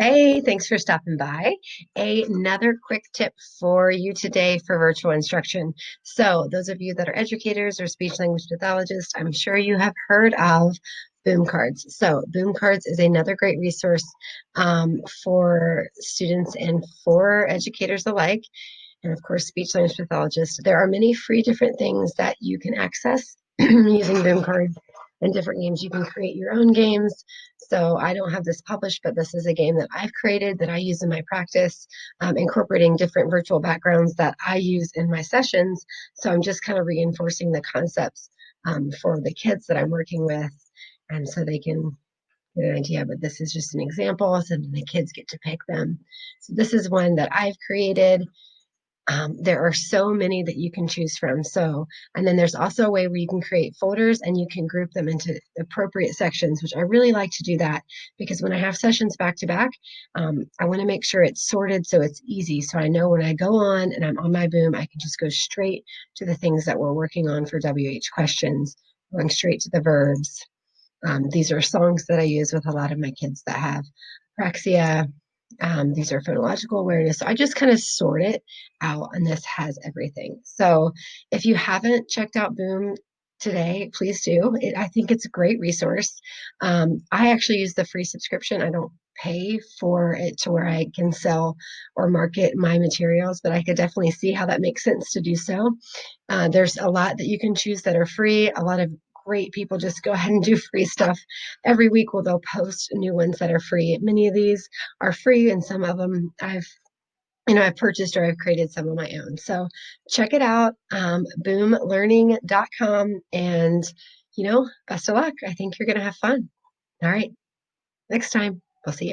Hey, thanks for stopping by. Another quick tip for you today for virtual instruction. So, those of you that are educators or speech language pathologists, I'm sure you have heard of Boom Cards. So, Boom Cards is another great resource for students and for educators alike, and of course, speech language pathologists. There are many free different things that you can access using Boom Cards and different games. You can create your own games. So I don't have this published, but this is a game that I've created that I use in my practice, incorporating different virtual backgrounds that I use in my sessions. So I'm just kind of reinforcing the concepts for the kids that I'm working with, and so they can get an idea. But this is just an example, so the kids get to pick them. So this is one that I've created. There are so many that you can choose from. So, and then there's also a way where you can create folders and you can group them into appropriate sections, which I really like to do that because when I have sessions back to back, I want to make sure it's sorted so it's easy. So I know when I go on and I'm on my boom, I can just go straight to the things that we're working on for WH questions, going straight to the verbs. These are songs that I use with a lot of my kids that have apraxia. These are phonological awareness. So I just kind of sort it out, and this has everything. So if you haven't checked out Boom today, please do. I think it's a great resource. I actually use the free subscription. I don't pay for it to where I can sell or market my materials, but I could definitely see how that makes sense to do so. There's a lot that you can choose that are free. A lot of great people just go ahead and do free stuff every week. Well, they'll post new ones that are free. Many of these are free, and some of them I've purchased or I've created some of my own. So check it out, boomlearning.com, and best of luck. I think you're going to have fun. All right, next time we'll see you.